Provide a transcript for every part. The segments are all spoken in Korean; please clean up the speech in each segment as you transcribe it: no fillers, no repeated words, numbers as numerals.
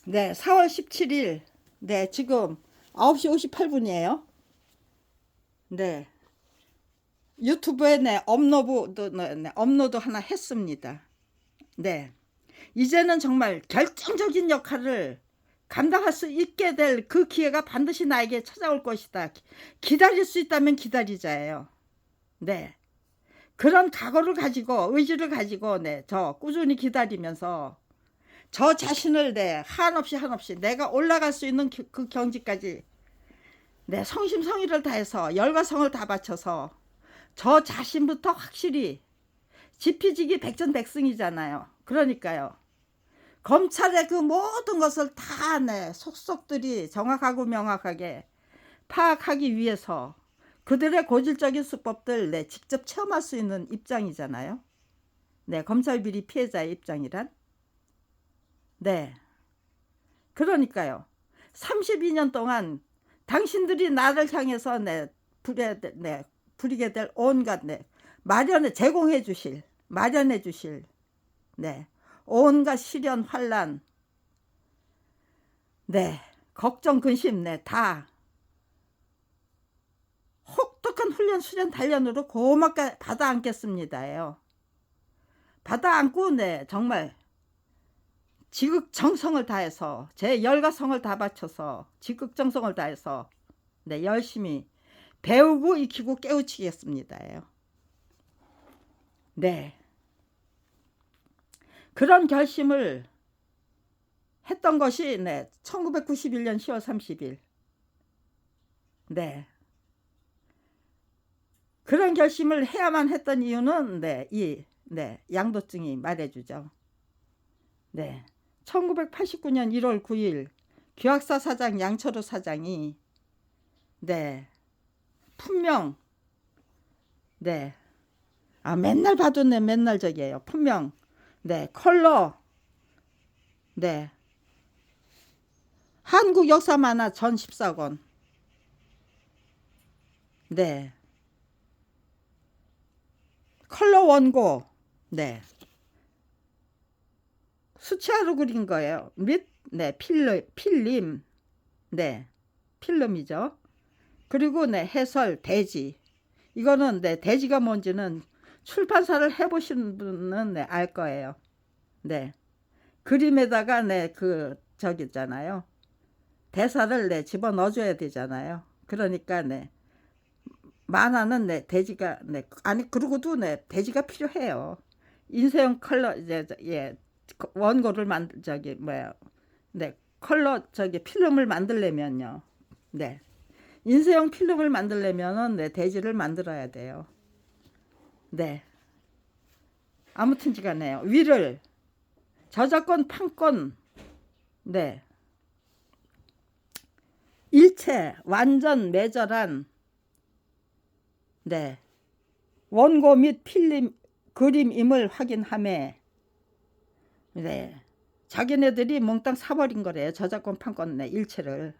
네, 4월 17일. 네, 지금 9시 58분이에요. 네, 유튜브에 업로드 하나 했습니다. 네, 이제는 정말 결정적인 역할을 감당할 수 있게 될 그 기회가 반드시 나에게 찾아올 것이다. 기다릴 수 있다면 기다리자예요. 네, 그런 각오를 가지고 의지를 가지고 저 꾸준히 기다리면서 저 자신을 한없이 내가 올라갈 수 있는 그 경지까지 성심성의를 다해서 열과 성을 다 바쳐서 저 자신부터 확실히 지피지기 백전백승이잖아요. 그러니까요. 검찰의 그 모든 것을 다 속속들이 정확하고 명확하게 파악하기 위해서 그들의 고질적인 수법들 직접 체험할 수 있는 입장이잖아요. 검찰 비리 피해자의 입장이란. 네. 그러니까요. 32년 동안 당신들이 나를 향해서 부리게 될 온갖 마련해 주실 온갖 시련 환란 걱정 근심 다 혹독한 훈련 수련 단련으로 고맙게 받아 안겠습니다요. 받아 안고 정말 지극정성을 다해서 제 열과 성을 다 바쳐서 지극정성을 다해서 열심히 배우고 익히고 깨우치겠습니다요. 네. 그런 결심을 했던 것이 1991년 10월 30일. 네. 그런 결심을 해야만 했던 이유는 양도증이 말해주죠. 1989년 1월 9일 규학사 사장 양철호 사장이 분명 맨날 봐도 맨날 저기에요. 분명 컬러 한국 역사 만화 전 14권 컬러 원고 수채화로 그린 거예요. 및 필름 필름이죠. 그리고 해설 대지. 이거는 대지가 뭔지는 출판사를 해보신 분은 알 거예요. 그림에다가 그 저기 있잖아요. 대사를 집어 넣어줘야 되잖아요. 그러니까 만화는 대지가 아니 그러고도 대지가 필요해요. 인쇄용 컬러 원고를 저기 뭐야 컬러 저기 필름을 만들려면요. 인쇄용 필름을 만들려면은 대지를 만들어야 돼요. 아무튼지간에요. 위를 저작권 판권 일체 완전 매절한 원고 및 필름 그림임을 확인함에 자기네들이 몽땅 사버린 거래요. 저작권 판권 일체를.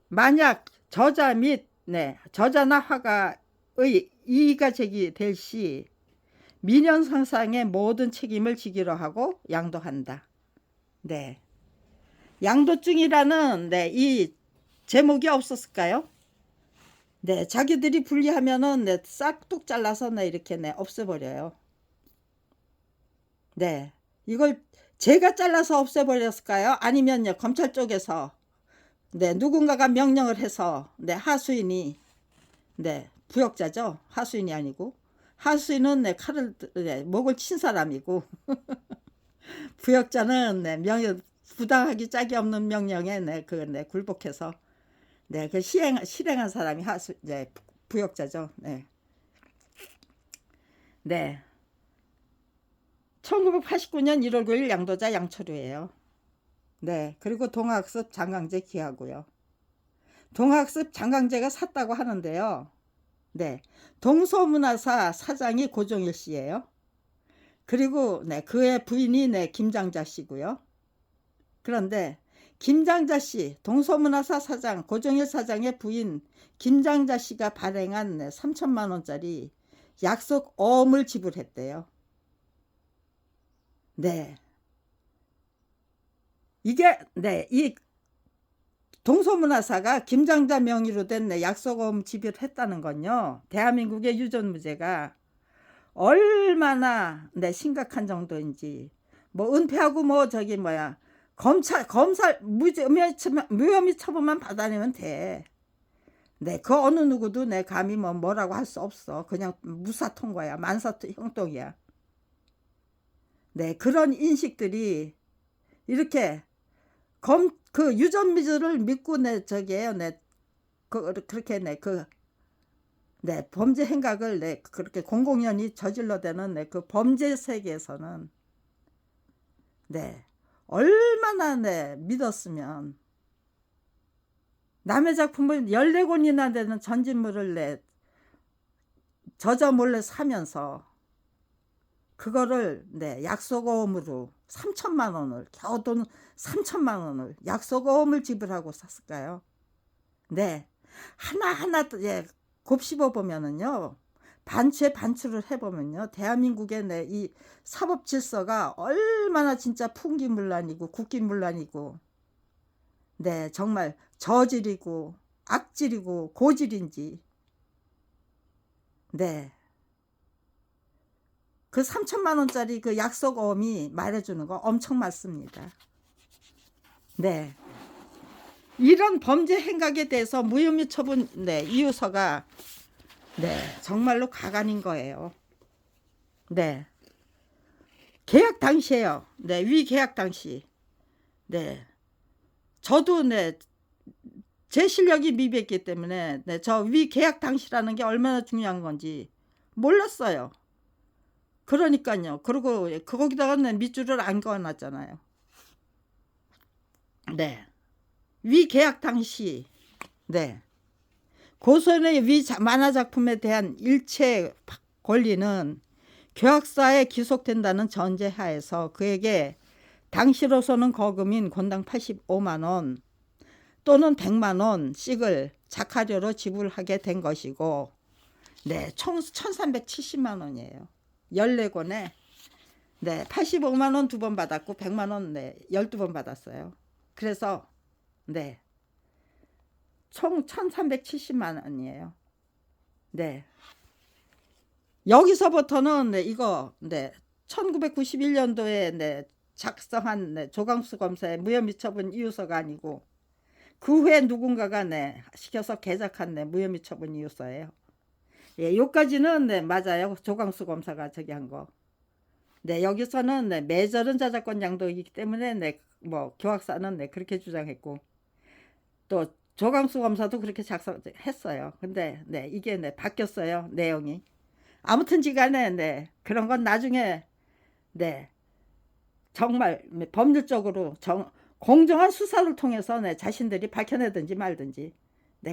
만약 저자 및 저자나 화가의 이의가 제기될 시 민연상상의 모든 책임을 지기로 하고 양도한다. 양도증이라는 이 제목이 없었을까요? 자기들이 분리하면은 싹둑 잘라서 이렇게 없애버려요. 이걸 제가 잘라서 없애버렸을까요? 아니면요 검찰 쪽에서 누군가가 명령을 해서 하수인이 부역자죠. 하수인이 아니고 하수인은 칼을 목을 친 사람이고 부역자는 부당하기 짝이 없는 명령에 굴복해서 그 실행한 사람이 부역자죠. 1989년 1월 9일 양도자 양철우예요. 그리고 동학습 장강재 기하고요. 동학습 장강재가 샀다고 하는데요. 동서문화사 사장이 고종일 씨예요. 그리고 그의 부인이 김장자 씨고요. 그런데 김장자 씨, 동서문화사 사장 고종일 사장의 부인 김장자 씨가 발행한 3천만 원짜리 약속 어음을 지불했대요. 네. 이게 이 동서문화사가 김장자 명의로 된 약소금 지배를 했다는 건요. 대한민국의 유전무죄가 얼마나 심각한 정도인지. 뭐 은폐하고 뭐 저기 뭐야 검찰 무혐의 처분만 받아내면 돼. 그 어느 누구도 감히 뭐라고 할 수 없어. 그냥 무사 통과야. 만사 형통이야. 그런 인식들이 이렇게 그 유전미주를 믿고 저기에요. 그렇게 범죄 행각을 그렇게 공공연히 저질러대는 그 범죄 세계에서는 얼마나 믿었으면 남의 작품을 14권이나 되는 전집물을 저자 몰래 사면서 그거를 약소금으로 3천만 원을 겨우 돈 3천만 원을 약소금을 지불하고 샀을까요? 하나하나 곱씹어 보면은요, 반추에 반추를 해보면요, 대한민국의 이 사법 질서가 얼마나 진짜 풍기문란이고 국기문란이고 정말 저질이고 악질이고 고질인지 그 3천만 원짜리 그 약소금이 말해주는 거 엄청 많습니다. 이런 범죄 행각에 대해서 무혐의 처분 이유서가 정말로 가관인 거예요. 계약 당시에요. 위 계약 당시. 저도 제 실력이 미비했기 때문에 저 위 계약 당시라는 게 얼마나 중요한 건지 몰랐어요. 그러니까요. 그리고 거기다가 밑줄을 안 그어놨잖아요. 위 계약 당시 고소인의 위 만화작품에 대한 일체 권리는 계약사에 기속된다는 전제하에서 그에게 당시로서는 거금인 건당 85만 원 또는 100만 원씩을 작화료로 지불하게 된 것이고 총 1370만 원이에요. 14권에 85만 원 2번 받았고 100만 원 12번 받았어요. 그래서 총 1370만 원이에요. 여기서부터는 이거 1991년도에 작성한 조광수 검사의 무혐의 처분 이유서가 아니고 그 후에 누군가가 시켜서 개작한 무혐의 처분 이유서예요. 요까지는 맞아요. 조광수 검사가 저기 한 거. 여기서는 매절은 저작권 양도이기 때문에 뭐 교학사는 그렇게 주장했고 또 조광수 검사도 그렇게 작성했어요. 근데 이게 바뀌었어요. 내용이. 아무튼 지간에 그런 건 나중에 정말 법률적으로 공정한 수사를 통해서 자신들이 밝혀내든지 말든지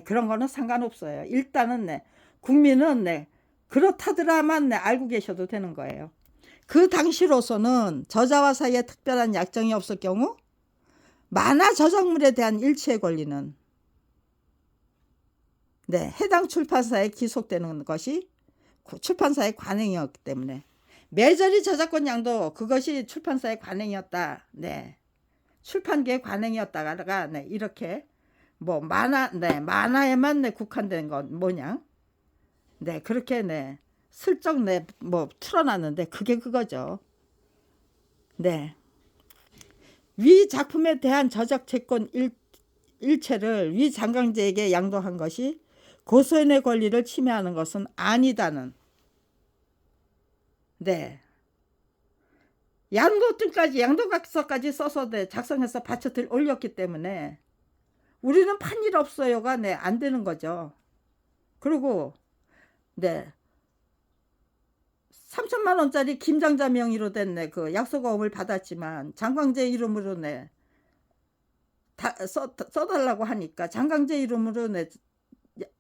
그런 거는 상관없어요. 일단은 국민은 그렇다더라만 알고 계셔도 되는 거예요. 그 당시로서는 저자와 사이에 특별한 약정이 없을 경우 만화 저작물에 대한 일체의 권리는 해당 출판사에 기속되는 것이 출판사의 관행이었기 때문에 매절이 저작권 양도 그것이 출판사의 관행이었다. 출판계의 관행이었다가 이렇게 뭐 만화에만 국한된 건 뭐냐? 그렇게 슬쩍 뭐 틀어놨는데 그게 그거죠. 위 작품에 대한 저작 채권 일체를 위 장강제에게 양도한 것이 고소인의 권리를 침해하는 것은 아니다는 양도각서까지 써서 작성해서 받쳐 올렸기 때문에 우리는 판일 없어요가 안 되는 거죠. 그리고 3천만 원짜리 김장자 명의로 된 그 약소금을 받았지만 장강제 이름으로 써달라고 하니까 장강제 이름으로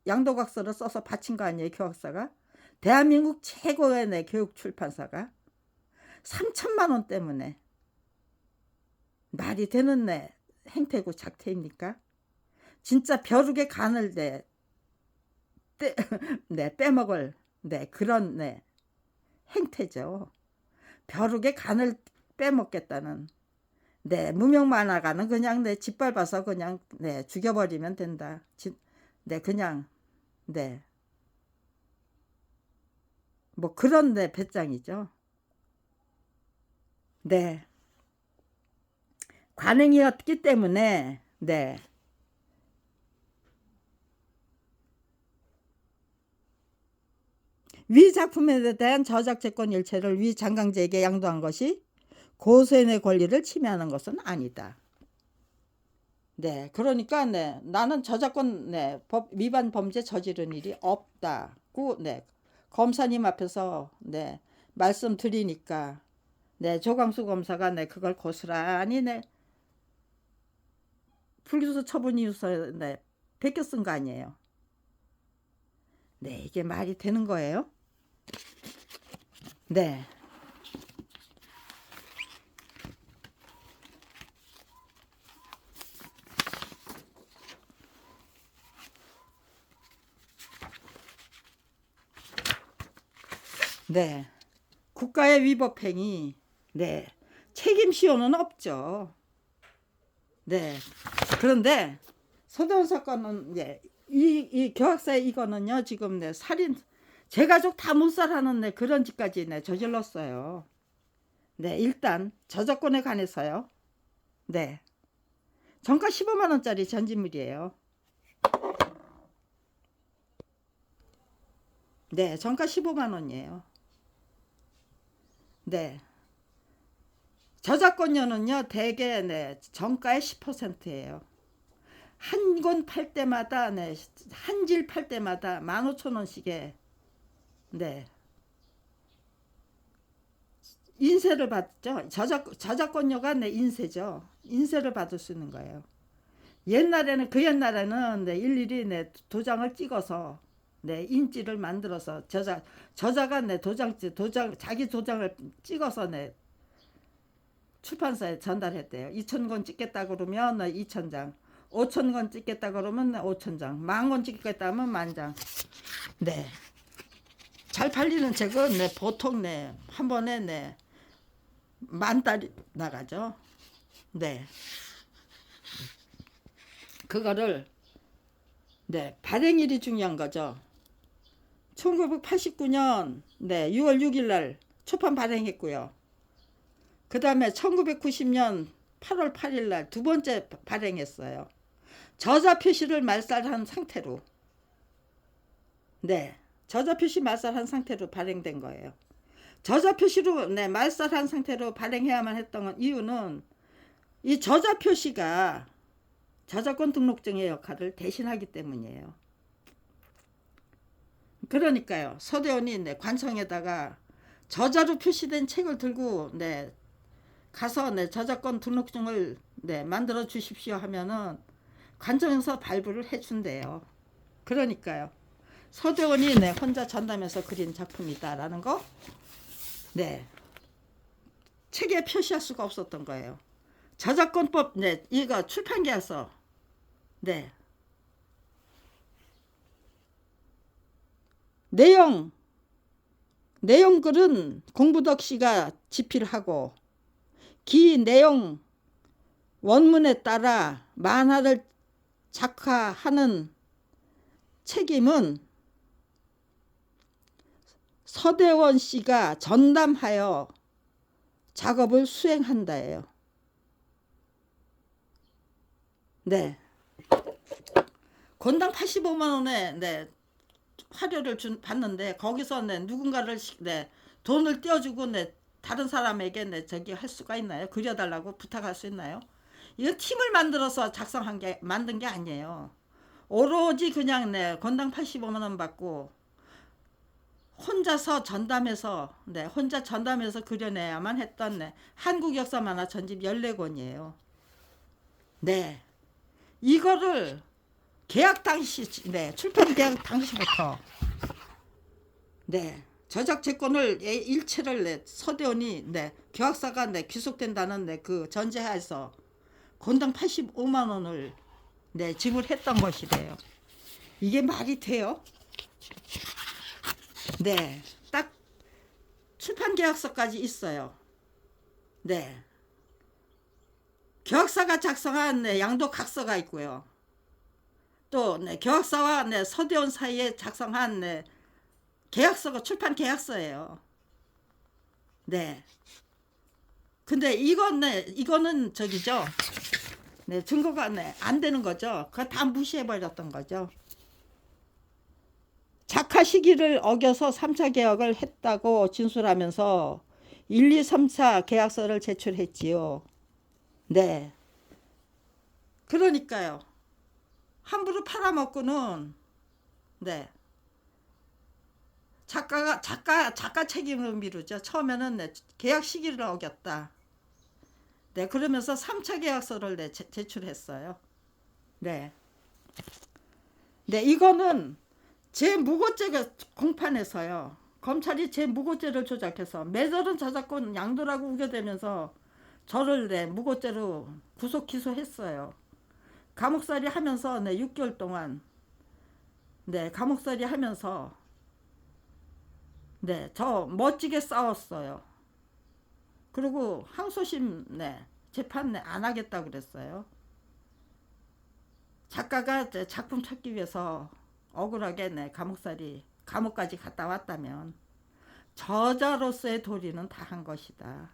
양도각서를 써서 바친 거 아니에요. 교학사가. 대한민국 최고의 교육 출판사가 3천만 원 때문에 말이 되는 행태고 작태입니까? 진짜 벼룩의 간을 빼먹을 그런 행태죠. 벼룩의 간을 빼먹겠다는. 네, 무명 만화가는 그냥 내 짓밟아서 그냥 네 죽여버리면 된다. 네, 그냥 네, 뭐 그런 네 배짱이죠. 네, 관행이었기 때문에 네, 위 작품에 대한 저작재권 일체를 위 장강제에게 양도한 것이 고소인의 권리를 침해하는 것은 아니다. 네, 그러니까 네, 나는 저작권 네, 법 위반 범죄 저지른 일이 없다고 네, 검사님 앞에서 네, 말씀드리니까 네, 조광수 검사가 네, 그걸 고스란히 네, 불기소 처분 이유서 네, 베껴 쓴 거 아니에요. 네, 이게 말이 되는 거예요? 네. 네. 국가의 위법행위, 네. 책임 시효는 없죠. 네. 그런데 서대원 사건은 예, 이 교학사의 이거는요 지금 네 살인 제 가족 다 못살하는 네 그런 짓까지 네 저질렀어요. 네, 일단 저작권에 관해서요. 네, 정가 15만 원짜리 전지물이에요. 네, 정가 15만 원이에요. 네, 저작권료는요 대개 네 정가의 10%예요. 한 권 팔 때마다 네, 한 질 팔 때마다 15,000원씩에 네 인세를 받죠. 저작권료가 네 인세죠. 인세를 받을 수 있는 거예요. 옛날에는 그 옛날에는 네, 일일이 네 도장을 찍어서 네 인지를 만들어서 저자가 네 도장 자기 도장을 찍어서 네 출판사에 전달했대요. 2,000권 찍겠다 그러면 2,000장, 5,000권 찍겠다 그러면 5,000장, 10,000권 찍겠다 하면 10,000장. 네. 잘 팔리는 책은 네, 보통 네, 한 번에 네, 10,000달이 나가죠. 네. 그거를 네, 발행일이 중요한 거죠. 1989년 네, 6월 6일 날 초판 발행했고요. 그 다음에 1990년 8월 8일 날 두 번째 발행했어요. 저자 표시를 말살한 상태로 네, 저자 표시 말살한 상태로 발행된 거예요. 저자 표시로 네, 말살한 상태로 발행해야만 했던 이유는 이 저자 표시가 저작권 등록증의 역할을 대신하기 때문이에요. 그러니까요. 서대원이 네, 관청에다가 저자로 표시된 책을 들고 네, 가서 네, 저작권 등록증을 네, 만들어 주십시오 하면은 관청에서 발부를 해준대요. 그러니까요. 서대원이 네, 혼자 전담해서 그린 작품이다라는 거 네, 책에 표시할 수가 없었던 거예요. 저작권법 네, 이거 출판계에서 네, 내용 내용글은 공부덕 씨가 집필하고 기 내용 원문에 따라 만화를 작화하는 책임은 서대원 씨가 전담하여 작업을 수행한다예요. 네. 권당 85만 원에 네, 화료를 받는데 거기서 네, 누군가를 네, 돈을 떼어주고 네, 다른 사람에게 네, 저기 할 수가 있나요? 그려달라고 부탁할 수 있나요? 이거 팀을 만들어서 작성한 게 만든 게 아니에요. 오로지 그냥 네, 권당 85만 원 받고 혼자서 전담해서 네, 혼자 전담해서 그려내야만 했던 네, 한국 역사 만화 전집 14권이에요. 네. 이거를 계약 당시 네, 출판 계약 당시부터 네. 저작재권을 일체를 네, 서대원이 네, 교학사가 네, 귀속된다는 네, 그 전제하에서 권당 85만 원을 네, 지불했던 것이래요. 이게 말이 돼요? 네. 딱 출판 계약서까지 있어요. 네. 계약사가 작성한 네, 양도각서가 있고요. 또 네, 계약사와 네, 서대원 사이에 작성한 네, 계약서가 출판 계약서예요. 네. 근데 이거는 저기죠. 네, 증거가 네, 안 되는 거죠. 그거 다 무시해 버렸던 거죠. 작화 시기를 어겨서 3차 계약을 했다고 진술하면서 1, 2, 3차 계약서를 제출했지요. 네. 그러니까요. 함부로 팔아먹고는 네. 작가 책임을 미루죠. 처음에는 네, 계약 시기를 어겼다. 네, 그러면서 3차 계약서를 네, 제출했어요. 네. 네, 이거는 제 무고죄가 공판에서요. 검찰이 제 무고죄를 조작해서 매절은 저작권 양도라고 우겨대면서 저를 네, 무고죄로 구속 기소했어요. 감옥살이 하면서 네, 6개월 동안 네, 감옥살이 하면서 네, 저 멋지게 싸웠어요. 그리고 항소심 네, 재판 네, 안 하겠다고 그랬어요. 작가가 작품 찾기 위해서 억울하게 네, 감옥까지 갔다 왔다면 저자로서의 도리는 다 한 것이다.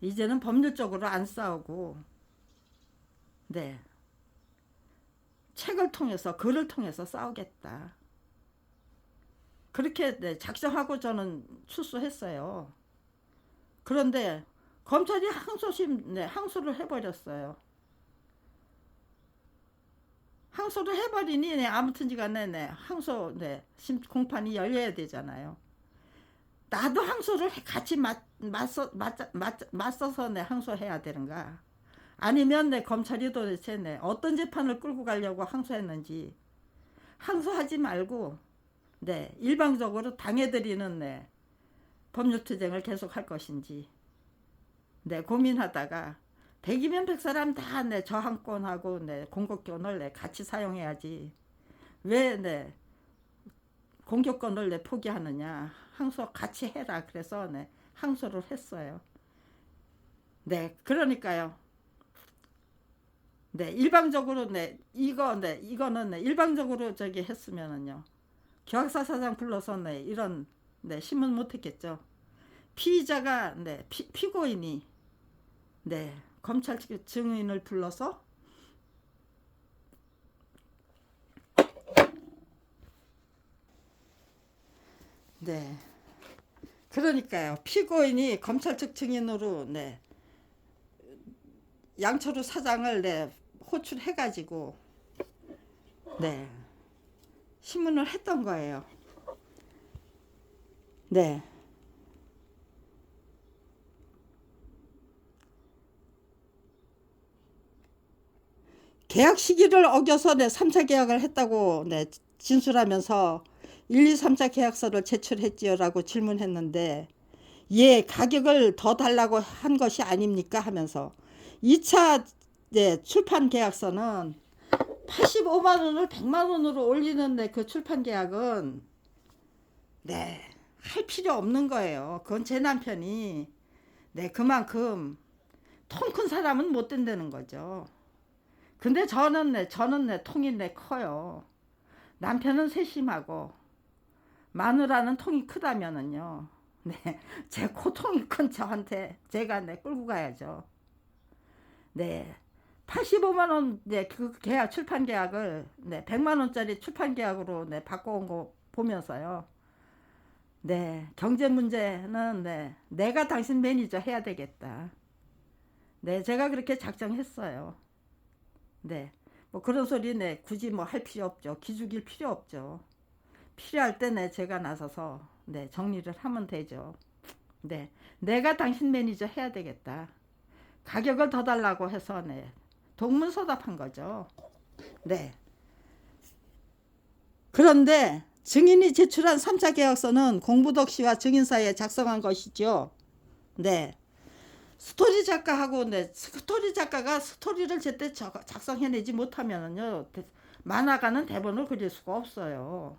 이제는 법률적으로 안 싸우고 네, 책을 통해서 글을 통해서 싸우겠다. 그렇게 네, 작정하고 저는 출소했어요. 그런데 검찰이 항소를 해버렸어요. 항소를 해버리니 네, 아무튼지간에 네, 항소 네, 공판이 열려야 되잖아요. 나도 항소를 같이 맞서서 네, 항소해야 되는가? 아니면 네, 검찰이 도대체 네, 어떤 재판을 끌고 가려고 항소했는지 항소하지 말고 네, 일방적으로 당해들이는 네, 법률투쟁을 계속할 것인지 네, 고민하다가 100이면 100사람 다 네, 저항권하고 네, 공격권을 네, 같이 사용해야지 왜 네, 공격권을 내 포기하느냐. 항소 같이 해라. 그래서 네, 항소를 했어요. 네, 그러니까요. 네, 일방적으로 이거는 네, 일방적으로 저기 했으면은요. 계약사 사장 불러서 네, 이런 네, 신문 못 했겠죠. 피의자가 네, 피고인이 네, 검찰 증인을 불러서 네. 그러니까요. 피고인이 검찰 측 증인으로 네, 양철우 사장을 네, 호출해가지고 네, 신문을 했던 거예요. 네. 계약 시기를 어겨서 네, 3차 계약을 했다고 네, 진술하면서 1, 2, 3차 계약서를 제출했지요라고 질문했는데 예, 가격을 더 달라고 한 것이 아닙니까 하면서 2차 네, 출판 계약서는 85만 원을 100만 원으로 올리는 네, 그 출판 계약은 네, 할 필요 없는 거예요. 그건 제 남편이 네, 그만큼 통 큰 사람은 못 된다는 거죠. 근데 저는 네, 통이 네, 커요. 남편은 세심하고 마누라는 통이 크다면은요. 네, 제 코통이 큰 저한테 제가 네, 끌고 가야죠. 네, 85만 원 네, 그 계약 출판 계약을 네, 100만 원짜리 출판 계약으로 네, 바꿔온 거 보면서요. 네, 경제 문제는 네, 내가 당신 매니저 해야 되겠다. 네, 제가 그렇게 작정했어요. 네, 뭐 그런 소리 네, 굳이 뭐 할 필요 없죠. 기죽일 필요 없죠. 필요할 때 네, 제가 나서서 네, 정리를 하면 되죠. 네, 내가 당신 매니저 해야 되겠다. 가격을 더 달라고 해서 네, 동문서답한 거죠. 네. 그런데 증인이 제출한 3차 계약서는 공부덕 씨와 증인 사이에 작성한 것이죠. 네. 스토리 작가하고 네, 스토리 작가가 스토리를 제때 작성해내지 못하면은요, 만화가는 대본을 그릴 수가 없어요.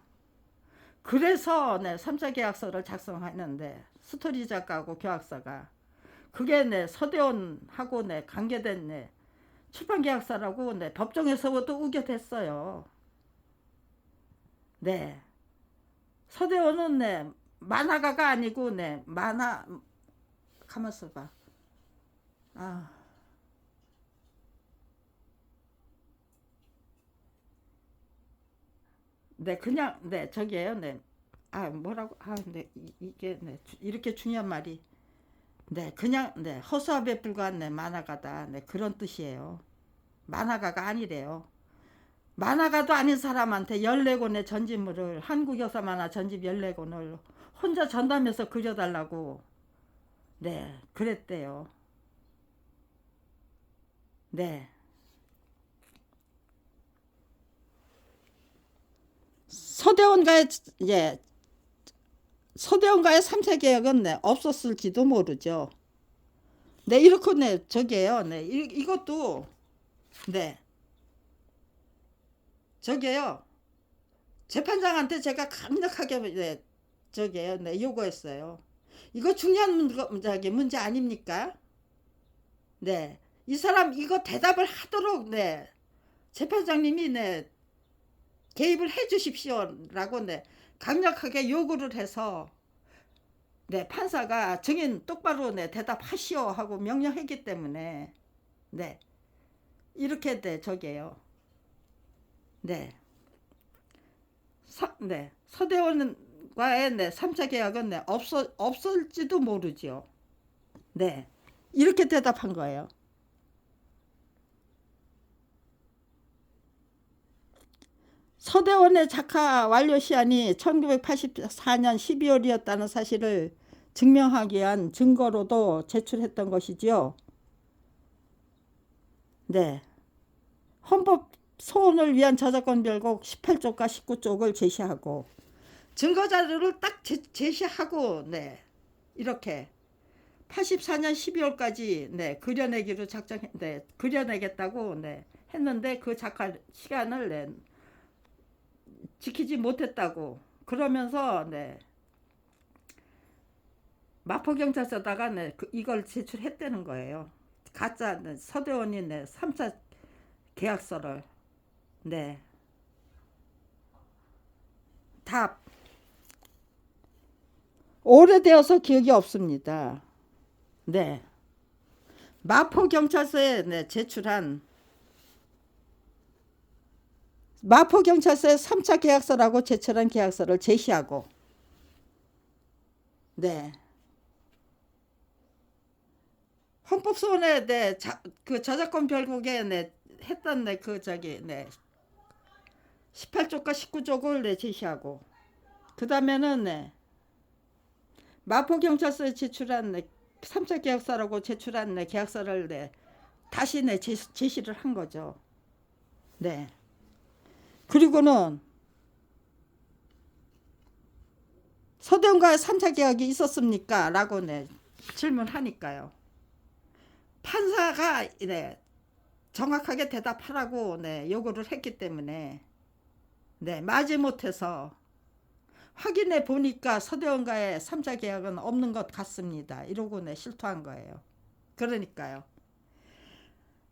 그래서 네, 3차 계약서를 작성했는데 스토리 작가하고 계약서가 그게 네 서대원하고 네 관계된 네 출판계약서라고 네 법정에서도 우겨댔어요. 네. 서대원은 네 만화가가 아니고 네 만화 가만 있어봐. 아, 네 그냥 네 저기에요. 네. 아 뭐라고? 아, 네 이게 네 이렇게 중요한 말이 네 그냥 네 허수아비에 불과한 네 만화가다. 네 그런 뜻이에요. 만화가가 아니래요. 만화가도 아닌 사람한테 14권의 전집물을 한국 여사 만화 전집 14권을 혼자 전담해서 그려달라고 네 그랬대요. 네. 서대원가의 예 서대원가의 3차 계약은 네, 없었을지도 모르죠. 네 이렇게 네 저기에요. 네 이것도 네 저기에요. 재판장한테 제가 강력하게 네 저기에요. 네 요구했어요. 이거 중요한 문제 아닙니까? 네. 이 사람 이거 대답을 하도록 네 재판장님이 네 개입을 해 주십시오라고 네 강력하게 요구를 해서 네 판사가 증인 똑바로 네 대답하시오 하고 명령했기 때문에 네 이렇게 네 저기에요. 네. 네. 서대원과의 네 3차 계약은 네 없을지도 모르죠. 네. 이렇게 대답한 거예요. 서대원의 작화 완료 시한이 1984년 12월이었다는 사실을 증명하기 위한 증거로도 제출했던 것이지요. 네. 헌법 소원을 위한 저작권 결국 18쪽과 19쪽을 제시하고 증거 자료를 딱 제시하고 네. 이렇게 84년 12월까지 네. 그려내기로 네. 그려내겠다고 네. 했는데 그 작화 시간을 네. 지키지 못했다고 그러면서 네. 마포경찰서다가 네. 이걸 제출했다는 거예요. 가짜 네. 서대원이 네. 3차 계약서를 네. 답. 오래되어서 기억이 없습니다. 네. 마포경찰서에 네, 마포경찰서에 3차 계약서라고 제출한 계약서를 제시하고 네. 헌법소원에 네, 그 저작권 별곡에 네, 했던 네, 그 저기 네, 18쪽과 19쪽을 네, 제시하고 그 다음에는 네, 마포경찰서에 제출한 네, 3차 계약서라고 제출한 네, 계약서를 네, 다시 네, 제시를 한 거죠. 네. 그리고는 서대원과의 3차 계약이 있었습니까? 라고 네, 질문하니까요. 판사가 네, 정확하게 대답하라고 네, 요구를 했기 때문에 네, 마지못해서 확인해 보니까 서대원과의 3차 계약은 없는 것 같습니다. 이러고 네, 실토한 거예요. 그러니까요.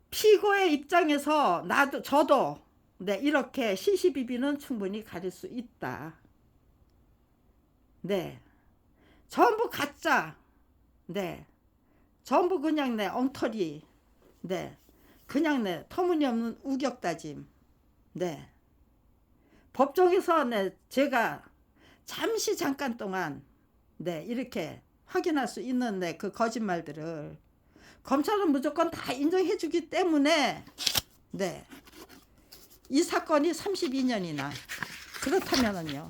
피고의 입장에서 저도 네, 이렇게 시시비비는 충분히 가릴 수 있다. 네. 전부 가짜. 네. 전부 그냥 내 엉터리. 네. 그냥 내 터무니없는 우격다짐. 네. 법정에서 네 제가 잠깐 동안 네 이렇게 확인할 수 있는 네 그 거짓말들을 검찰은 무조건 다 인정해 주기 때문에 네. 이 사건이 32년이나 그렇다면은요.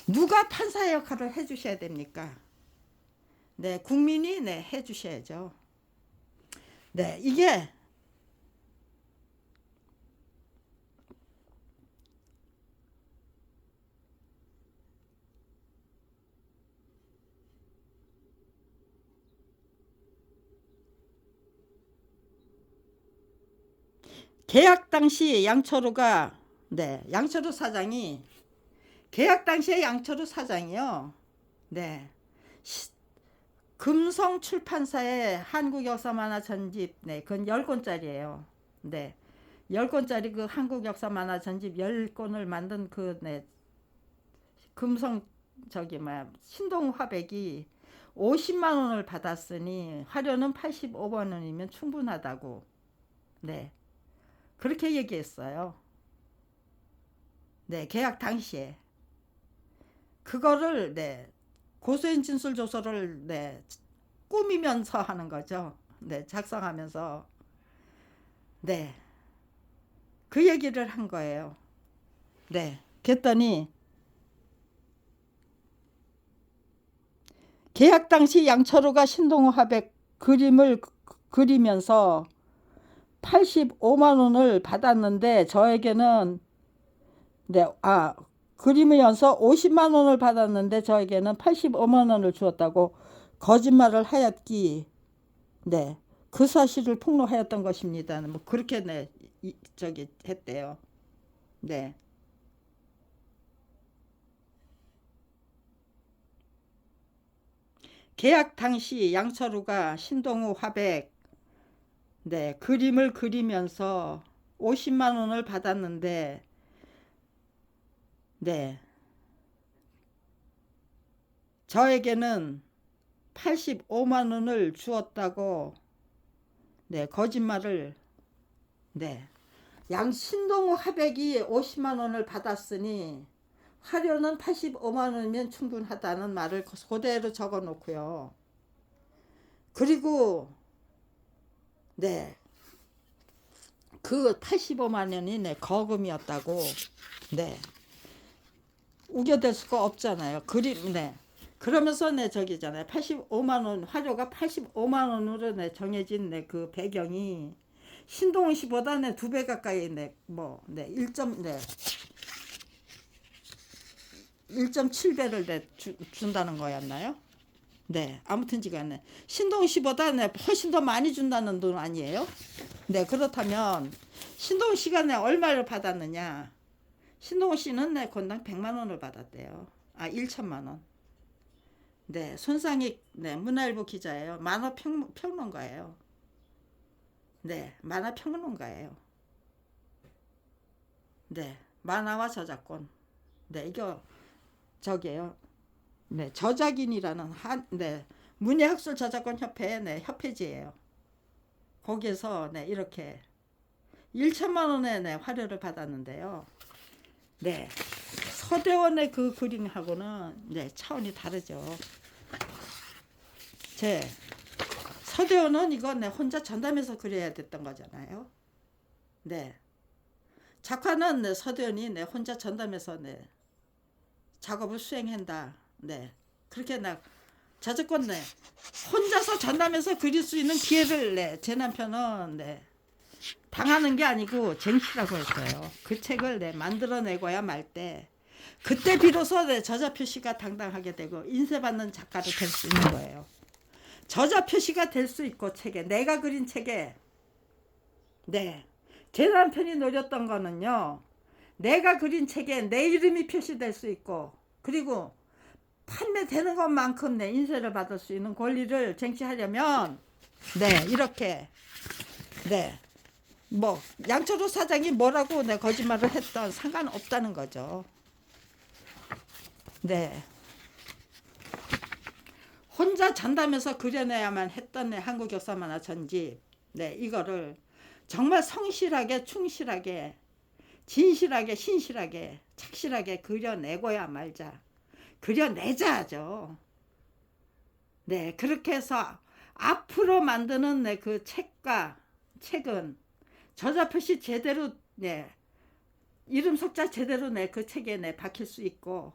누가 판사의 역할을 해 주셔야 됩니까? 네, 국민이 네, 해 주셔야죠. 네, 이게 계약 당시 양철우가 네, 양철우 사장이 계약 당시에 양철우 사장이요. 네. 금성 출판사의 한국 역사 만화 전집, 네, 그건 10권짜리예요. 네. 10권짜리 그 한국 역사 만화 전집 10권을 만든 그, 네, 금성, 신동우 화백이 50만 원을 받았으니 화료는 85만 원이면 충분하다고. 네. 그렇게 얘기했어요. 네, 계약 당시에. 그거를, 네, 고소인 진술 조서를, 네, 꾸미면서 하는 거죠. 네, 작성하면서. 네, 그 얘기를 한 거예요. 네, 그랬더니 계약 당시 양철호가 신동호 화백 그림을 그리면서 85만 원을 받았는데 저에게는, 네, 그림이어서 50만 원을 받았는데 저에게는 85만 원을 주었다고 거짓말을 하였기, 네, 그 사실을 폭로하였던 것입니다. 뭐 그렇게, 네, 했대요. 네. 계약 당시 양철우가 신동우 화백, 네, 그림을 그리면서 50만 원을 받았는데, 네, 저에게는 85만 원을 주었다고, 네, 거짓말을, 네, 신동우 화백이 50만 원을 받았으니 화료는 85만 원이면 충분하다는 말을 그대로 적어 놓고요. 그리고, 네, 그 85만 원이, 네, 거금이었다고. 네, 우겨댈 수가 없잖아요. 네. 그러면서, 네, 저기잖아요. 85만 원, 화료가 85만 원으로, 네, 정해진, 네, 그 배경이 신동훈 씨보다, 네, 2배 가까이, 네, 네, 1.7배를, 네, 준다는 거였나요? 네, 아무튼지간에 신동훈 씨보다, 네, 훨씬 더 많이 준다는 돈 아니에요? 네, 그렇다면 신동훈 씨가, 네, 얼마를 받았느냐? 신동훈 씨는, 네, 건당 100만 원을 받았대요. 1천만 원. 네, 손상익, 네, 문화일보 기자예요. 만화 평론가예요. 네, 만화 평론가예요. 네, 만화와 저작권. 네, 이거 저기예요. 네, 저작인이라는 네, 문예학술 저작권 협회의, 네, 협회지예요. 거기에서, 네, 이렇게 1천만 원의, 네, 화료를 받았는데요. 네, 서대원의 그 그림하고는, 네, 차원이 다르죠. 서대원은 이거, 네, 혼자 전담해서 그려야 됐던 거잖아요. 네, 작화는, 네, 서대원이, 네, 혼자 전담해서, 네, 작업을 수행한다. 네, 그렇게 저작권, 네, 혼자서 전담해서 그릴 수 있는 기회를, 네, 제 남편은, 네, 당하는 게 아니고 쟁취라고 했어요. 그 책을, 네, 만들어내고야 말 때, 그때 비로소, 네, 저자 표시가 당당하게 되고 인쇄받는 작가로 될 수 있는 거예요. 저자 표시가 될 수 있고, 책에, 내가 그린 책에. 네, 제 남편이 노렸던 거는요, 내가 그린 책에 내 이름이 표시될 수 있고, 그리고 판매되는 것만큼, 내 인쇄를 받을 수 있는 권리를 쟁취하려면, 네, 이렇게, 네, 양철호 사장이 뭐라고, 네, 거짓말을 했던 상관없다는 거죠. 네, 혼자 전담해서 그려내야만 했던, 네, 한국 역사 만화 전집. 네, 이거를 정말 성실하게, 충실하게, 진실하게, 신실하게, 착실하게 그려내고야 말자. 그려내자죠. 네, 그렇게 해서 앞으로 만드는, 네, 그 책은 저자 표시 제대로, 네, 이름 석자 제대로, 네, 그 책에, 네, 박힐 수 있고,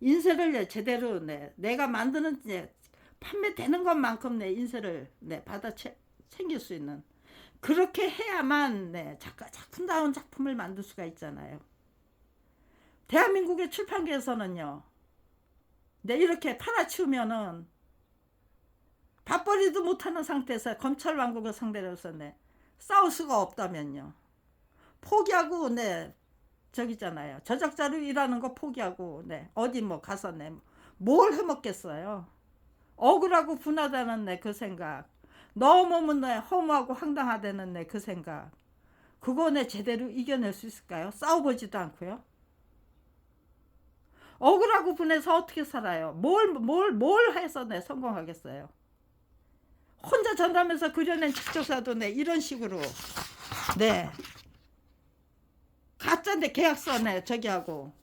인쇄를, 네, 제대로, 네, 내가 만드는, 네, 판매되는 것만큼, 네, 인쇄를, 네, 받아 챙길 수 있는, 그렇게 해야만, 네, 작품다운 작품을 만들 수가 있잖아요. 대한민국의 출판계에서는요, 네, 이렇게 팔아치우면은 밥벌이도 못하는 상태에서 검찰 왕국을 상대로서, 네, 싸울 수가 없다면요, 포기하고, 네, 저기잖아요, 저작자로 일하는 거 포기하고, 네, 어디 가서, 네, 뭘 해먹겠어요. 억울하고 분하다는 그 생각, 너무 허무하고 황당하다는 그 생각, 그거 제대로 이겨낼 수 있을까요? 싸워보지도 않고요. 억울하고 분해서 어떻게 살아요? 뭘 해서 성공하겠어요? 혼자 전담해서 그려낸 작전사도 이런 식으로 가짜인데 계약서 저기 하고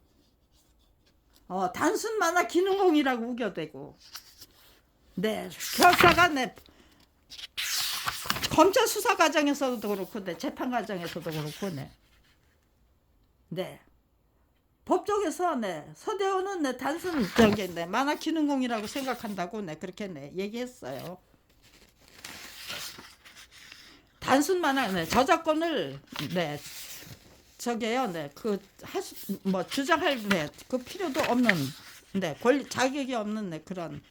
단순 만화 기능공이라고 우겨대고 계약서가 검찰 수사 과정에서도 그렇고 재판 과정에서도 그렇고 법정에서 서대원은 단순 저기 만화 기능공이라고 생각한다고 그렇게 얘기했어요. 단순 만화 저작권을 저게요 그 주장할 그 필요도 없는 권리 자격이 없는 그런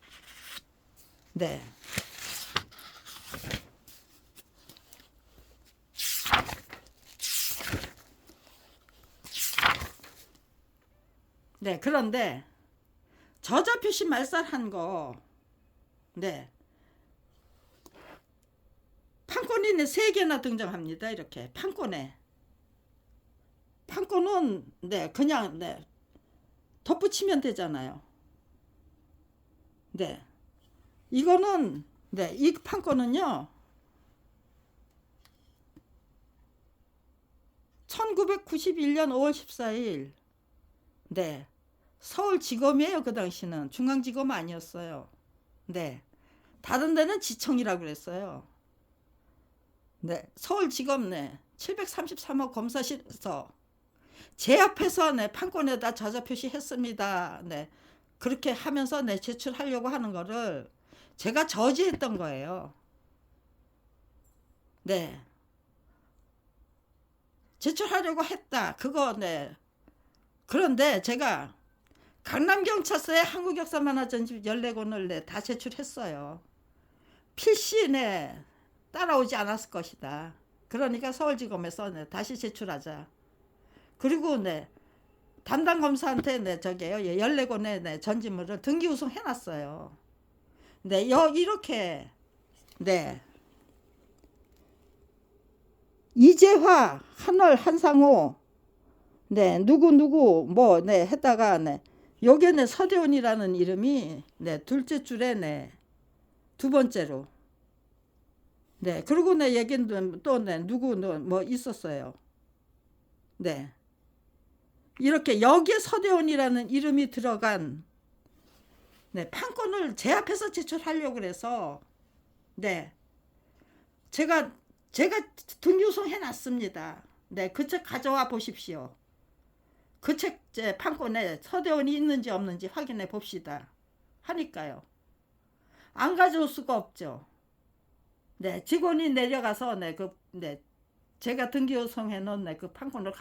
그런데 저자 표시 말살한 거 판권이 3개나 등장합니다. 이렇게 판권은 그냥 덧붙이면 되잖아요. 이거는 이 판권은요 1991년 5월 14일 서울지검이에요. 그 당시는 중앙지검 아니었어요. 다른 데는 지청이라고 그랬어요. 서울지검 733호 검사실에서 제 앞에서 판권에다 저자 표시했습니다. 그렇게 하면서 제출하려고 하는 거를 제가 저지했던 거예요. 제출하려고 했다. 그거 그런데 제가 강남경찰서에 한국역사만화전집 14권을 다 제출했어요. 필시 따라오지 않았을 것이다. 그러니까 서울지검에서 다시 제출하자. 그리고 담당 검사한테 저게요 14권의 전지물을 등기 우송해놨어요. 이렇게 이재화, 한월, 한상호 누구 했다가 요게 서대원이라는 이름이 둘째 줄에 두 번째로 그리고 얘기는 또 누구 있었어요. 이렇게 여기에 서대원이라는 이름이 들어간 판권을 제 앞에서 제출하려고 그래서 제가 등기우송 해놨습니다. 그 책 가져와 보십시오. 그 책 판권에 서대원이 있는지 없는지 확인해 봅시다. 하니까요. 안 가져올 수가 없죠. 직원이 내려가서 제가 등기요청해 놓은 그 판권을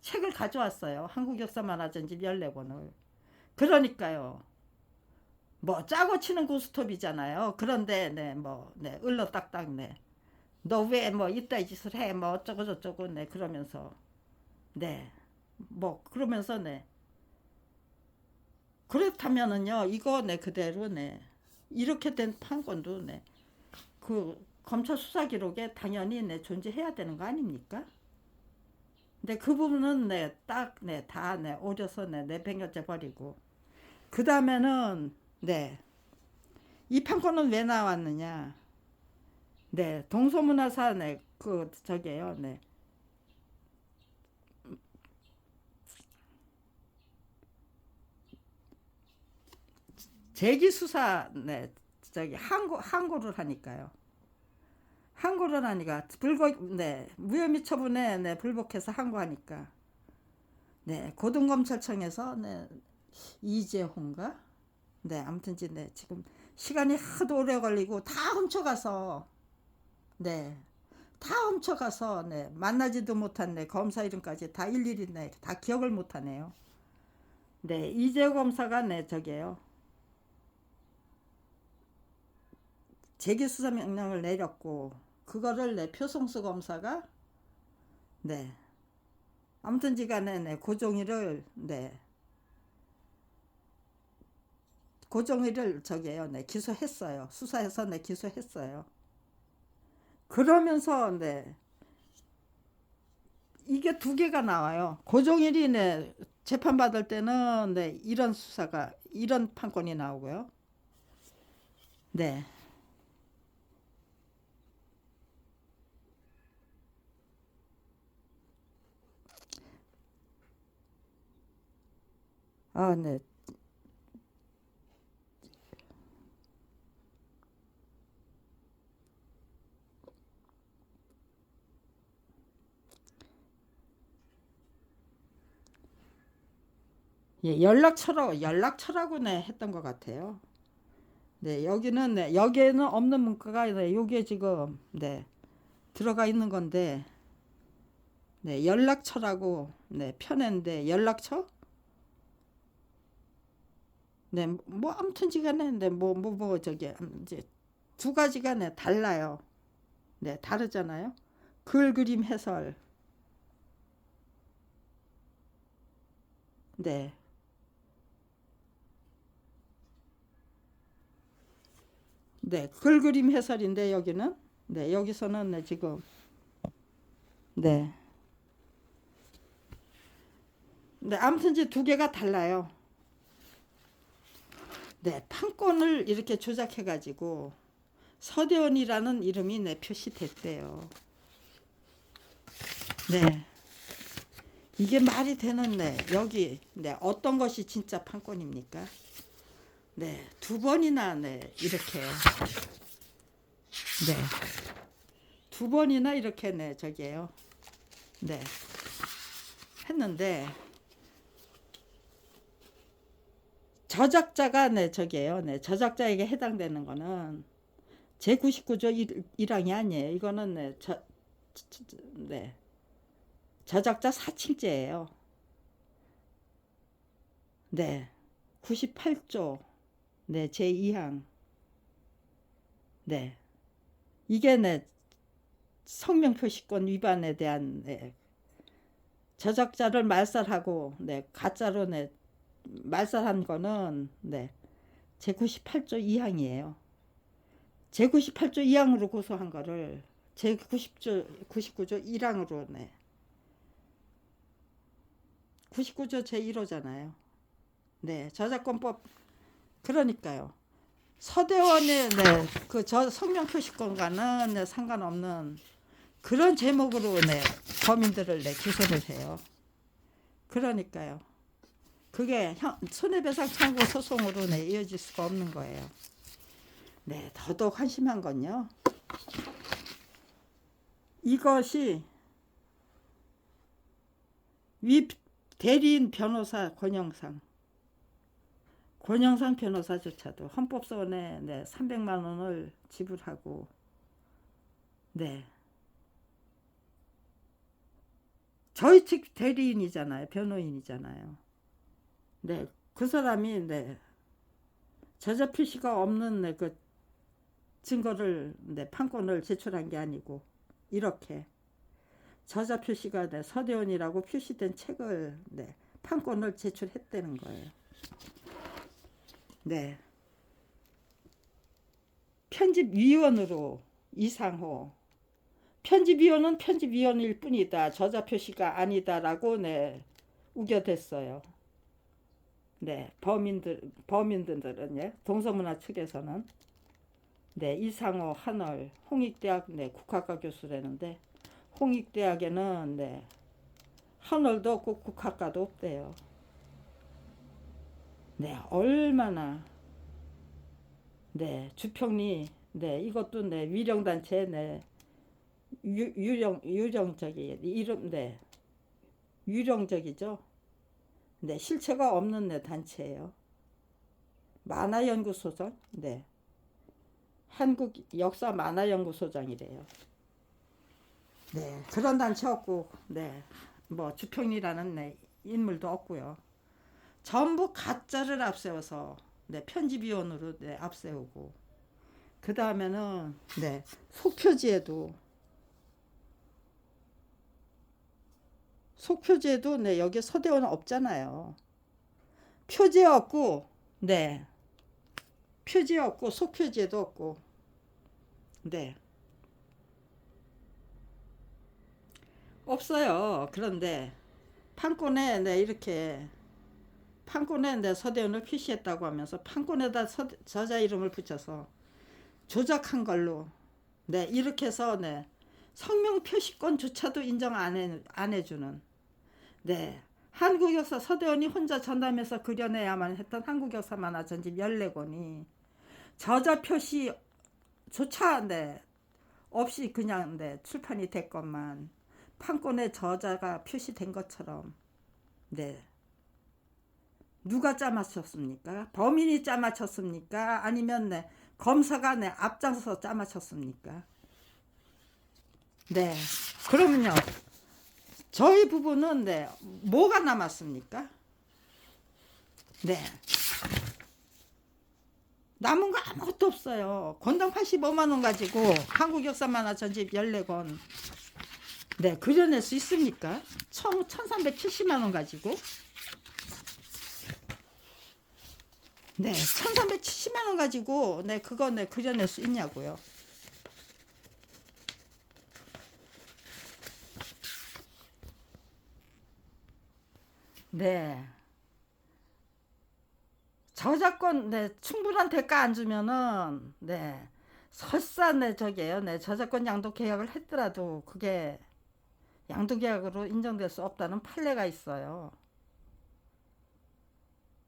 책을 가져왔어요. 한국역사만화전집 14권을. 그러니까요. 짜고 치는 고스톱이잖아요. 그런데 을러딱딱 너 왜 이따 짓을 해 어쩌고 저쩌고 그러면서 그러면서 그렇다면은요 이거 그대로 이렇게 된 판권도 그 검찰 수사 기록에 당연히 존재해야 되는 거 아닙니까? 근데 그 부분은 딱 다 오려서 내팽겨쳐 버리고 그 다음에는 이 판권은 왜 나왔느냐? 동서문화사 그 저게요 재기수사 저기 항고를 하니까요. 항고를 하니까 무혐의 처분에 불복해서 항고하니까 고등검찰청에서 이재호인가 아무튼 지금 시간이 하도 오래 걸리고 다 훔쳐가서 다 훔쳐가서 만나지도 못한 검사 이름까지 다 일일이 다 기억을 못하네요. 이재호 검사가 저게요 재기수사 명령을 내렸고 그거를 표성수 검사가 아무튼지간에 고종일을 고종일을 저기요, 네, 기소했어요. 수사해서 네, 기소했어요. 그러면서 네, 이게 두 개가 나와요. 고종일이 네, 재판 받을 때는 네, 이런 수사가 이런 판권이 나오고요. 네. 아, 네. 예, 연락처라고 네, 했던 것 같아요. 네, 여기는 네, 여기에는 없는 문구가 네, 여기에 지금 네, 들어가 있는 건데 네, 연락처라고 네, 펴낸데 연락처? 네, 뭐 아무튼 지간에 네, 뭐 저기 이제 두 가지가 네, 달라요. 네, 다르잖아요. 글 그림 해설. 네. 네, 글 그림 해설인데 여기는 네, 여기서는 네, 지금 네. 네, 아무튼 이제 두 개가 달라요. 네, 판권을 이렇게 조작해 가지고 서대원이라는 이름이 네, 표시됐대요. 네. 이게 말이 되는 네, 여기 네, 어떤 것이 진짜 판권입니까? 네, 두 번이나 네, 이렇게 네, 두 번이나 이렇게 네, 저기에요. 네, 했는데 저작자가 네, 저기에요. 네, 저작자에게 해당되는 거는 제99조 1항이 아니에요. 이거는 네, 네, 저작자 사칭죄예요. 네, 98조 네, 제2항. 네, 이게 네, 성명표시권 위반에 대한 네, 저작자를 말살하고 네, 가짜로 네, 말살한 거는 네, 제98조 2항이에요. 제98조 2항으로 고소한 거를 제90조 99조 1항으로 네. 99조 제1호잖아요. 네, 저작권법. 그러니까요. 서대원의 네, 그 저 성명 표시권과는 네, 상관없는 그런 제목으로 네, 범인들을 네, 기소를 해요. 그러니까요. 그게 손해배상 청구 소송으로 네, 이어질 수가 없는 거예요. 네, 더더욱 한심한 건요. 이것이 위 대리인 변호사 권영상 변호사조차도 헌법소원에 네, 300만 원을 지불하고 네, 저희 측 대리인이잖아요. 변호인이잖아요. 네, 그 사람이 네, 저자 표시가 없는 네, 그 증거를 네, 판권을 제출한 게 아니고 이렇게 저자 표시가 네, 서대원이라고 표시된 책을 네, 판권을 제출했다는 거예요. 네, 편집위원으로 이상호. 편집위원은 편집위원일 뿐이다. 저자 표시가 아니다라고 네, 우겨댔어요. 네, 범인들은 예, 동서문화 측에서는 네, 이상호, 한월, 홍익대학 네, 국학과 교수라는데 홍익대학에는 네, 한월도 없고 국학과도 없대요. 네, 얼마나 네, 주평리 네, 이것도 네, 위령단체 네, 유령적이 이름 네, 유령적이죠. 네, 실체가 없는 네, 단체예요. 만화연구소장 네, 한국 역사 만화연구소장이래요. 네, 그런 단체 없고, 네, 뭐 주평이라는 네, 인물도 없고요. 전부 가짜를 앞세워서 네, 편집위원으로 네, 앞세우고, 그 다음에는 네, 속표지에도 네, 여기 서대원은 없잖아요. 표지에 없고, 네, 표지 없고 속표지에도 없고. 네. 없어요. 그런데 판권에 네, 이렇게 판권에 내 서대원을 표시했다고 하면서 판권에다 저자 이름을 붙여서 조작한 걸로 네, 이렇게 해서 네, 성명 표시권조차도 인정 안 해주는 네, 한국 역사 서대원이 혼자 전담해서 그려내야만 했던 한국 역사 만화 전집 14권이 저자 표시조차 네, 없이 그냥 네, 출판이 됐건만 판권에 저자가 표시된 것처럼 네, 누가 짜맞췄습니까? 범인이 짜맞췄습니까? 아니면 네, 검사가 네, 앞장서 짜맞췄습니까? 네, 그러면요 저희 부부는 네, 뭐가 남았습니까? 네, 남은 거 아무것도 없어요. 권당 85만원 가지고 한국 역사 만화 전집 14권 네, 그려낼 수 있습니까? 총 1370만원 가지고 네, 1370만원 가지고 네, 그거 네, 그려낼 수 있냐고요. 네, 저작권 네, 충분한 대가 안 주면은 네, 설사 네, 저기에요. 네, 저작권 양도 계약을 했더라도 그게 양도 계약으로 인정될 수 없다는 판례가 있어요.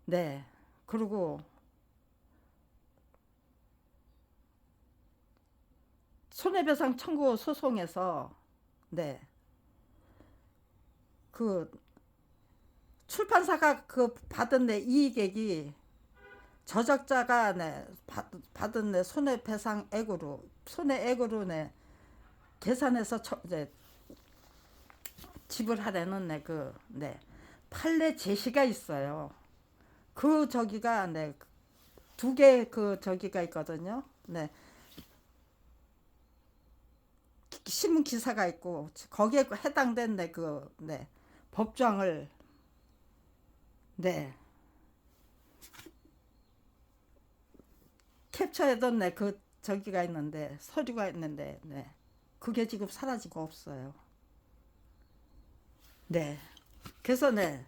네, 그리고 손해배상 청구 소송에서 네, 그 출판사가 그 받은 내 이익액이 저작자가 네, 받은 내 손해액으로 네, 계산해서 이제 지불하려는 네, 네, 판례 제시가 있어요. 그 저기가 네, 두 개 그 저기가 있거든요. 네, 신문 기사가 있고 거기에 해당된 네, 네, 법정을 네, 캡처해둔 네, 저기가 있는데 서류가 있는데 네, 그게 지금 사라지고 없어요. 네, 그래서 네,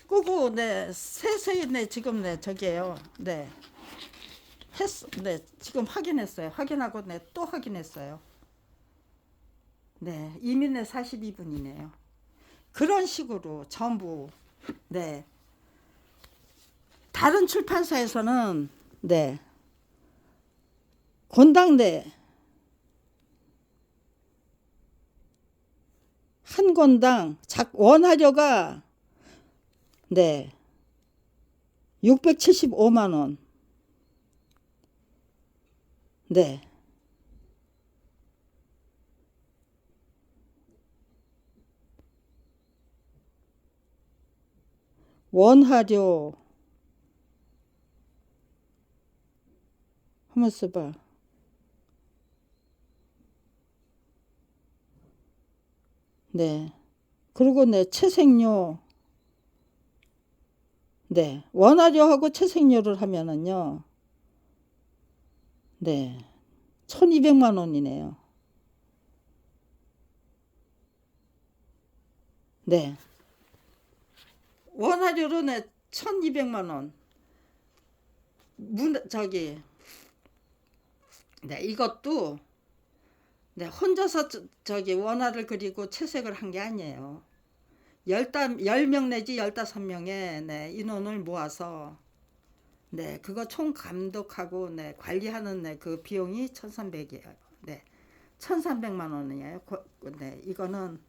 끄고 네, 세세히 네, 지금 네, 저기에요. 네, 네, 지금 확인했어요. 확인하고 네, 또 확인했어요. 네, 이민네 42분이네요. 그런 식으로 전부 네, 다른 출판사에서는 네, 권당 네, 한 권당 원화료가 네, 675만 원. 네. 원화료 한번 써봐. 네. 그리고 네, 채색료. 네. 원화료하고 채색료를 하면은요. 네. 1200만 원이네요. 네. 원화료로 네, 1200만 원. 저기 네, 이것도 네, 혼자서 저기 원화를 그리고 채색을 한 게 아니에요. 10명 내지 15명의 네, 인원을 모아서 네, 그거 총 감독하고 네, 관리하는 네, 그 비용이 1300이에요. 네. 1300만 원이에요. 네, 이거는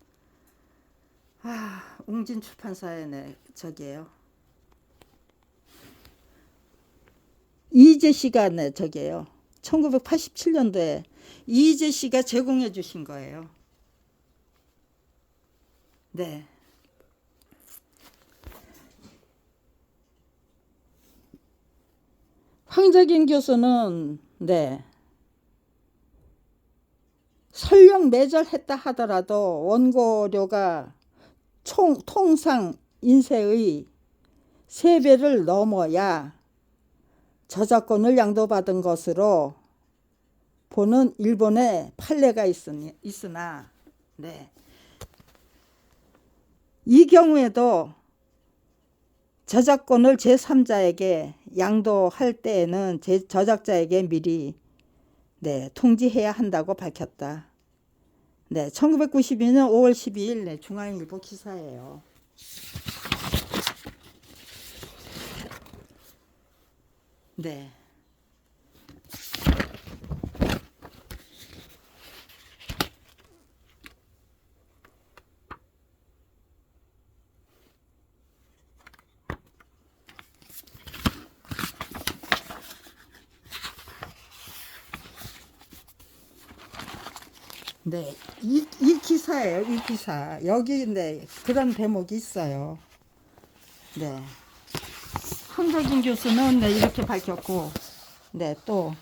웅진 출판사의 네, 저기에요. 이재 씨가 네, 저기에요. 1987년도에 이재 씨가 제공해 주신 거예요. 네. 황석인 교수는 네, 설령 매절했다 하더라도 원고료가 통상 인세의 3배를 넘어야 저작권을 양도받은 것으로 보는 일본의 판례가 있으나 네. 이 경우에도 저작권을 제3자에게 양도할 때에는 저작자에게 미리 네, 통지해야 한다고 밝혔다. 네, 1992년 5월 12일 네, 중앙일보 기사예요. 네. 네, 이 기사예요. 이 기사. 여기 네, 그런 대목이 있어요. 네. 황석인 교수는 네, 이렇게 밝혔고, 네, 또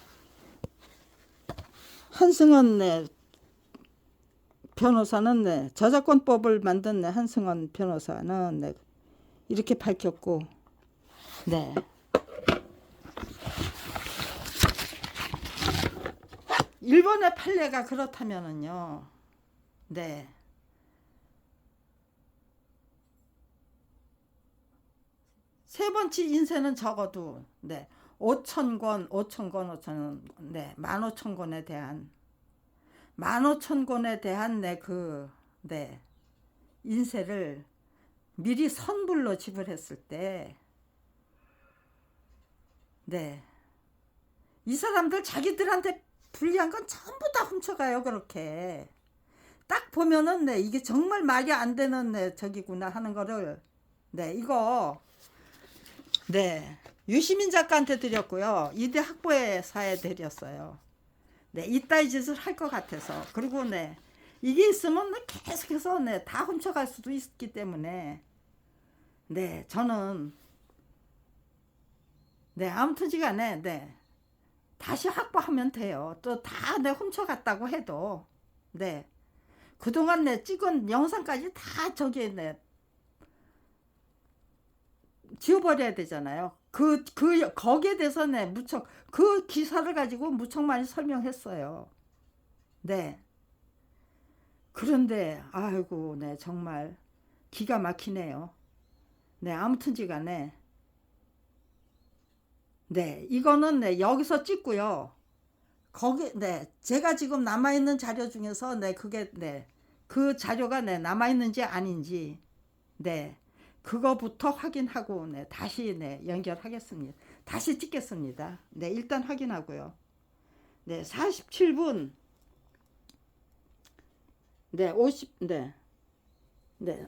한승원 네, 변호사는 네, 저작권법을 만든 네, 한승원 변호사는 네, 이렇게 밝혔고, 네. 일본의 판례가 그렇다면은요, 네. 세 번째 인쇄는 적어도, 네. 5,000권, 네. 15,000권에 대한, 15,000권에 대한, 네, 네. 인쇄를 미리 선불로 지불했을 때, 네. 이 사람들 자기들한테 불리한 건 전부 다 훔쳐가요, 그렇게. 딱 보면은, 네, 이게 정말 말이 안 되는, 네, 저기구나 하는 거를, 네, 이거, 네, 유시민 작가한테 드렸고요. 이대 학부회사에 드렸어요. 네, 이따위 짓을 할 것 같아서. 그리고, 네, 이게 있으면 네, 계속해서, 네, 다 훔쳐갈 수도 있기 때문에, 네, 저는, 네, 아무튼지간에, 네, 다시 확보하면 돼요. 또 다 내 훔쳐갔다고 해도, 네, 그동안 내 찍은 영상까지 다 저기 내 지워버려야 되잖아요. 거기에 대해서 내 무척, 그 기사를 가지고 무척 많이 설명했어요. 네. 그런데, 아이고, 네, 정말 기가 막히네요. 네, 아무튼지 간에, 네, 이거는 네, 여기서 찍고요. 네, 제가 지금 남아있는 자료 중에서, 네, 그게, 네, 그 자료가 네, 남아있는지 아닌지, 네, 그거부터 확인하고, 네, 다시, 네, 연결하겠습니다. 다시 찍겠습니다. 네, 일단 확인하고요. 네, 47분, 네, 50, 네,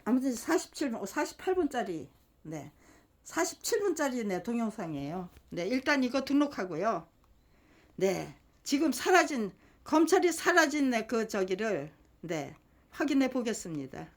아무튼 47분, 48분짜리, 네, 47분짜리, 네, 동영상이에요. 네, 일단 이거 등록하고요. 네, 지금 검찰이 사라진 네, 그 저기를, 네, 확인해 보겠습니다.